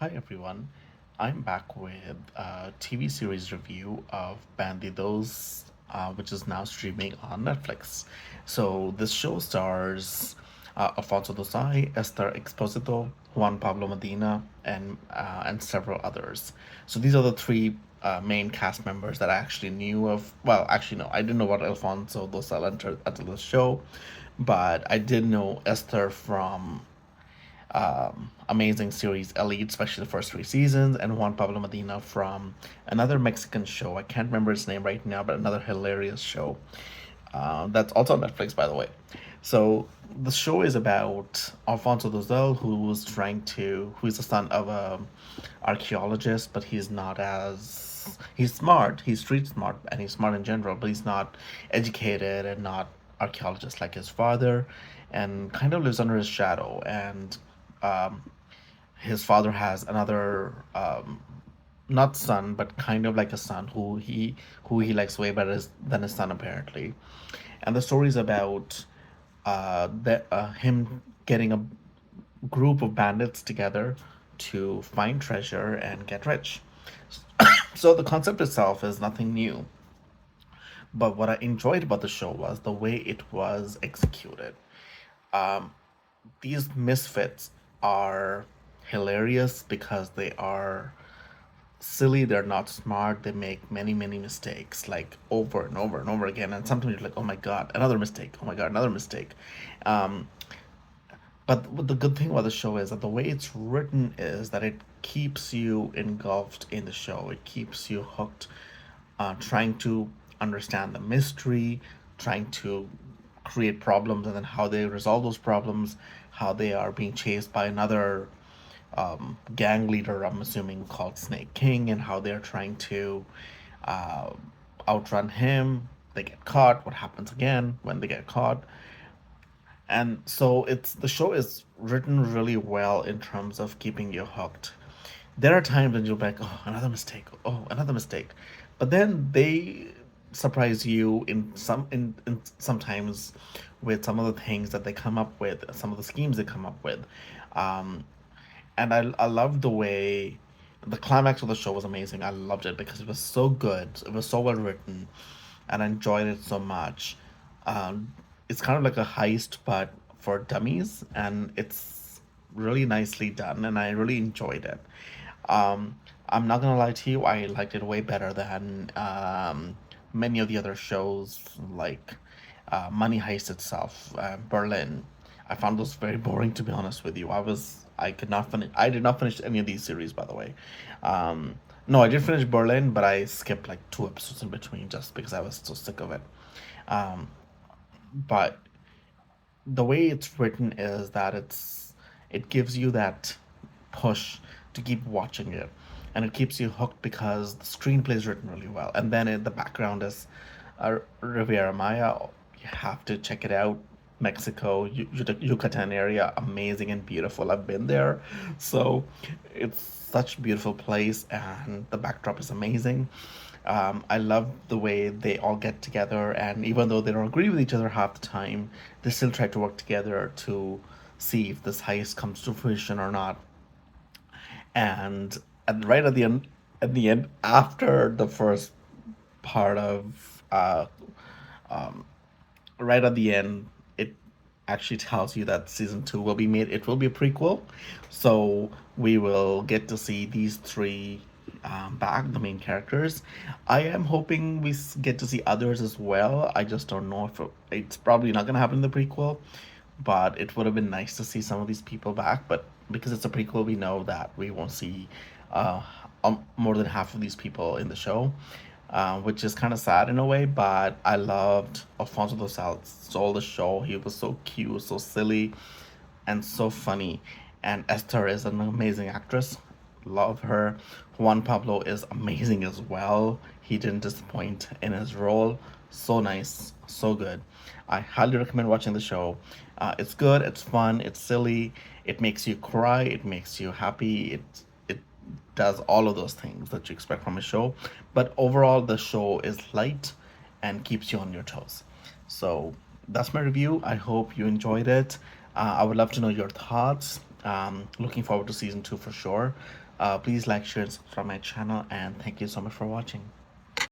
Hi everyone, I'm back with a TV series review of Bandidos, which is now streaming on Netflix. So this show stars Alfonso Dosai, Esther Exposito, Juan Pablo Medina, and several others. So these are the three main cast members that I actually knew of. Well, actually no, I didn't know about Alfonso Dosai until the show, but I did know Esther from amazing series Elite, especially the first three seasons, and Juan Pablo Medina from another Mexican show. I can't remember its name right now, but another hilarious show. That's also on Netflix, by the way. So the show is about Alfonso Dosel, who is the son of a archaeologist, but he's not as he's smart. He's street smart, and he's smart in general, but he's not educated and not archaeologist like his father, and kind of lives under his shadow. And um, his father has another not son, but kind of like a son who he likes way better than his son apparently. And the story is about him getting a group of bandits together to find treasure and get rich. So the concept itself is nothing new, but what I enjoyed about the show was the way it was executed. Um, these misfits are hilarious because they are silly, they're not smart, they make many mistakes, like over and over and over again, and sometimes you're like, oh my god, another mistake, oh my god, another mistake. um but the good thing about the show is that the way it's written is that it keeps you engulfed in the show. It keeps you hooked, trying to understand the mystery, trying to create problems, and then how they resolve those problems, how they are being chased by another gang leader, I'm assuming called Snake King, and how they're trying to uh, outrun him. They get caught. What happens again when they get caught? And so it's the show is written really well in terms of keeping you hooked. There are times when you're like, oh, another mistake, oh, another mistake, but then they surprise you in sometimes with some of the things that they come up with, some of the schemes they come up with. Um, and I love the way the climax of the show was amazing. I loved it because it was so good. It was so well written, and I enjoyed it so much. It's kind of like a heist, but for dummies, and it's really nicely done, and I really enjoyed it. I'm not gonna lie to you, I liked it way better than many of the other shows, like Money Heist itself, Berlin. I found those very boring, to be honest with you. I could not finish. I did not finish any of these series, by the way. No, I did finish Berlin, but I skipped like two episodes in between just because I was so sick of it. Um, but the way it's written is that it gives you that push to keep watching it, and it keeps you hooked because the screenplay is written really well, and then the background is Riviera Maya. You have to check it out. Mexico, Yucatan area, amazing and beautiful. I've been there, so it's such a beautiful place, and the backdrop is amazing. I love the way they all get together, and even though they don't agree with each other half the time, they still try to work together to see if this heist comes to fruition or not. And right at the end, after the first part of right at the end, it actually tells you that season two will be made. It will be a prequel, so we will get to see these three back, the main characters. I am hoping get to see others as well. I just don't know if it's probably not going to happen in the prequel, but it would have been nice to see some of these people back. But because it's a prequel, we know that we won't see uh, more than half of these people in the show, which is kind of sad in a way. But I loved Alfonso Dosal stole the show. He was so cute, so silly, and so funny. And Esther is an amazing actress. Love her. Juan Pablo is amazing as well. He didn't disappoint in his role. So nice, so good. I highly recommend watching the show. It's good, it's fun, it's silly, it makes you cry, it makes you happy, it does all of those things that you expect from a show. But overall, the show is light and keeps you on your toes. So that's my review. I hope you enjoyed it. I would love to know your thoughts. Looking forward to season two for sure. Please like, share, and subscribe my channel, and thank you so much for watching.